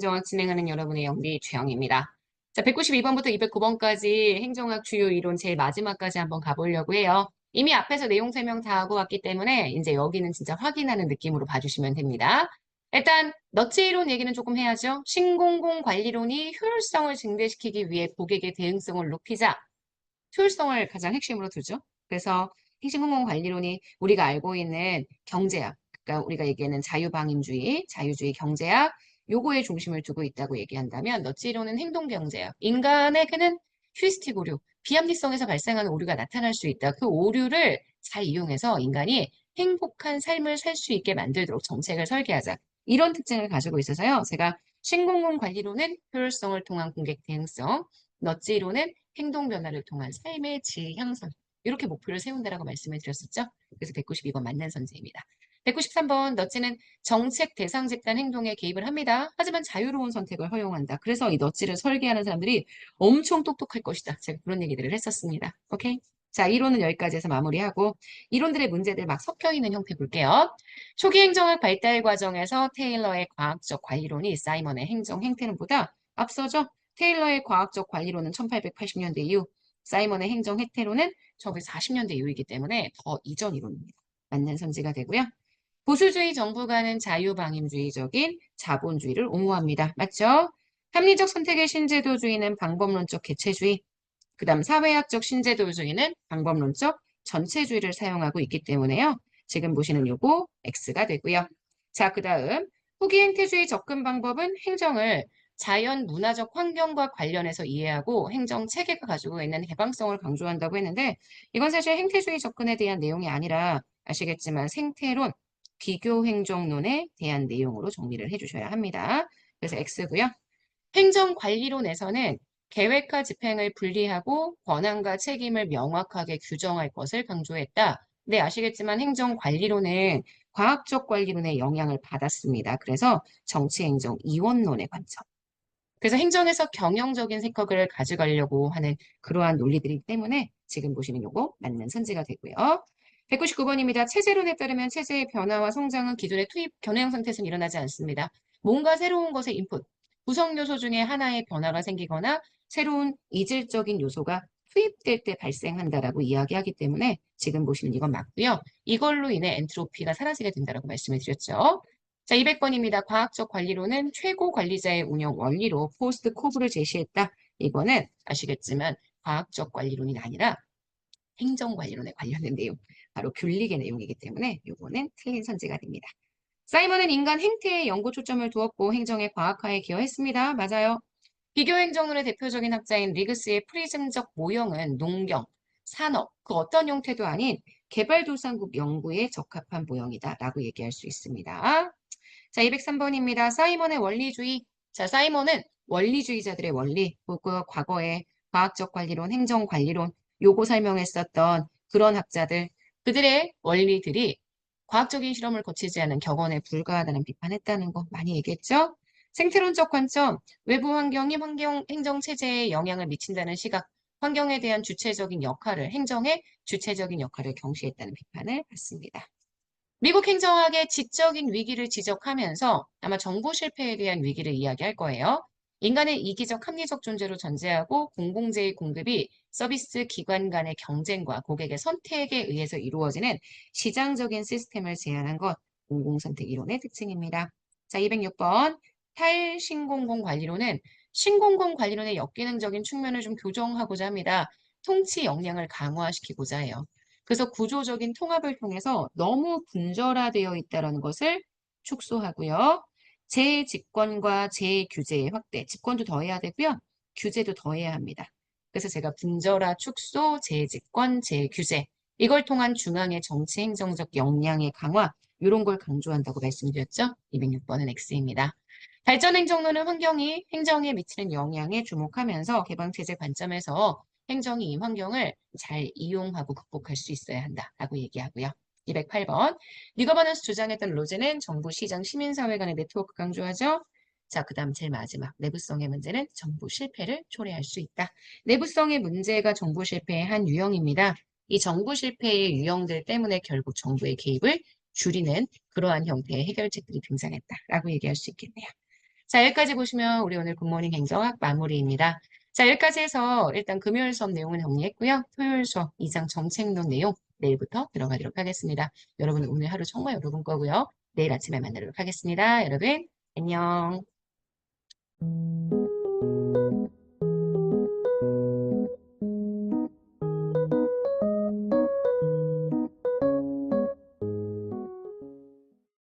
행정학 진행하는 여러분의 영디 최영입니다. 자, 192번부터 209번까지 행정학 주요 이론 제일 마지막까지 한번 가보려고 해요. 이미 앞에서 내용 설명 다 하고 왔기 때문에 이제 여기는 진짜 확인하는 느낌으로 봐주시면 됩니다. 일단 너츠 이론 얘기는 조금 해야죠. 신공공 관리론이 효율성을 증대시키기 위해 고객의 대응성을 높이자. 효율성을 가장 핵심으로 두죠. 그래서 행신공공 관리론이 우리가 알고 있는 경제학, 그러니까 우리가 얘기하는 자유방임주의, 자유주의 경제학, 요거에 중심을 두고 있다고 얘기한다면 너츠 이론은 행동경제학, 인간에게는 휴리스틱 오류, 비합리성에서 발생하는 오류가 나타날 수 있다. 그 오류를 잘 이용해서 인간이 행복한 삶을 살 수 있게 만들도록 정책을 설계하자. 이런 특징을 가지고 있어서요. 제가 신공공 관리론은 효율성을 통한 공격 대응성, 너츠 이론은 행동 변화를 통한 삶의 질 향상. 이렇게 목표를 세운다라고 말씀을 드렸었죠. 그래서 192번 맞는 선제입니다. 193번 너츠는 정책 대상 집단 행동에 개입을 합니다. 하지만 자유로운 선택을 허용한다. 그래서 이 너츠를 설계하는 사람들이 엄청 똑똑할 것이다. 제가 그런 얘기들을 했었습니다. 오케이? 자, 이론은 여기까지 해서 마무리하고 이론들의 문제들 막 섞여 있는 형태 볼게요. 초기 행정학 발달 과정에서 테일러의 과학적 관리론이 사이먼의 행정 행태는 보다 앞서죠. 테일러의 과학적 관리론은 1880년대 이후, 사이먼의 행정 행태론은 1940년대 이후이기 때문에 더 이전 이론입니다. 맞는 선지가 되고요. 보수주의 정부가는 자유방임주의적인 자본주의를 옹호합니다. 맞죠? 합리적 선택의 신제도주의는 방법론적 개체주의, 그 다음 사회학적 신제도주의는 방법론적 전체주의를 사용하고 있기 때문에요. 지금 보시는 요거 X가 되고요. 자, 그 다음 후기 행태주의 접근 방법은 행정을 자연 문화적 환경과 관련해서 이해하고 행정 체계가 가지고 있는 해방성을 강조한다고 했는데 이건 사실 행태주의 접근에 대한 내용이 아니라 아시겠지만 생태론, 비교행정론에 대한 내용으로 정리를 해주셔야 합니다. 그래서 X고요. 행정관리론에서는 계획과 집행을 분리하고 권한과 책임을 명확하게 규정할 것을 강조했다. 네, 아시겠지만 행정관리론은 과학적 관리론의 영향을 받았습니다. 그래서 정치행정 이원론의 관점. 그래서 행정에서 경영적인 생각을 가져가려고 하는 그러한 논리들이기 때문에 지금 보시는 요거 맞는 선지가 되고요. 199번입니다. 체제론에 따르면 체제의 변화와 성장은 기존의 투입 견해형 상태에서는 일어나지 않습니다. 뭔가 새로운 것의 인풋, 구성 요소 중에 하나의 변화가 생기거나 새로운 이질적인 요소가 투입될 때 발생한다라고 이야기하기 때문에 지금 보시는 이건 맞고요. 이걸로 인해 엔트로피가 사라지게 된다라고 말씀을 드렸죠. 자, 200번입니다. 과학적 관리로는 최고 관리자의 운영 원리로 포스트 코브를 제시했다. 이거는 아시겠지만 과학적 관리론이 아니라 행정관리론에 관련된 내용, 바로 균lik의 내용이기 때문에 이거는 틀린 선지가 됩니다. 사이먼은 인간 행태에 연구 초점을 두었고 행정의 과학화에 기여했습니다. 맞아요. 비교행정론의 대표적인 학자인 리그스의 프리즘적 모형은 농경, 산업, 그 어떤 형태도 아닌 개발도상국 연구에 적합한 모형이다 라고 얘기할 수 있습니다. 자, 203번입니다. 사이먼의 원리주의. 자, 사이먼은 원리주의자들의 원리, 그 과거에 과학적 관리론, 행정 관리론, 요거 설명했었던 그런 학자들, 그들의 원리들이 과학적인 실험을 거치지 않은 격언에 불과하다는 비판했다는 거 많이 얘기했죠? 생태론적 관점, 외부 환경이 환경 행정 체제에 영향을 미친다는 시각, 환경에 대한 주체적인 역할을, 행정의 주체적인 역할을 경시했다는 비판을 받습니다. 미국 행정학의 지적인 위기를 지적하면서 아마 정부 실패에 대한 위기를 이야기할 거예요. 인간의 이기적 합리적 존재로 전제하고 공공재의 공급이 서비스 기관 간의 경쟁과 고객의 선택에 의해서 이루어지는 시장적인 시스템을 제한한 것, 공공선택 이론의 특징입니다. 자, 206번. 탈신공공 관리론은 신공공 관리론의 역기능적인 측면을 좀 교정하고자 합니다. 통치 역량을 강화시키고자 해요. 그래서 구조적인 통합을 통해서 너무 분절화되어 있다는 것을 축소하고요. 재집권과 재규제의 확대, 집권도 더해야 되고요. 규제도 더해야 합니다. 그래서 제가 분절화, 축소, 재집권, 재규제 이걸 통한 중앙의 정치 행정적 역량의 강화 이런 걸 강조한다고 말씀드렸죠. 206번은 X입니다. 발전행정론은 환경이 행정에 미치는 영향에 주목하면서 개방체제 관점에서 행정이 이 환경을 잘 이용하고 극복할 수 있어야 한다라고 얘기하고요. 208번. 리거버넌스 주장했던 로제는 정부, 시장, 시민사회 간의 네트워크 강조하죠. 자, 그 다음 제일 마지막 내부성의 문제는 정부 실패를 초래할 수 있다. 내부성의 문제가 정부 실패의 한 유형입니다. 이 정부 실패의 유형들 때문에 결국 정부의 개입을 줄이는 그러한 형태의 해결책들이 등장했다라고 얘기할 수 있겠네요. 자, 여기까지 보시면 우리 오늘 굿모닝 행정학 마무리입니다. 자, 여기까지 해서 일단 금요일 수업 내용은 정리했고요. 토요일 수업 2장 정책론 내용 내일부터 들어가도록 하겠습니다. 여러분 오늘 하루 정말 여러분 거고요. 내일 아침에 만나도록 하겠습니다. 여러분 안녕.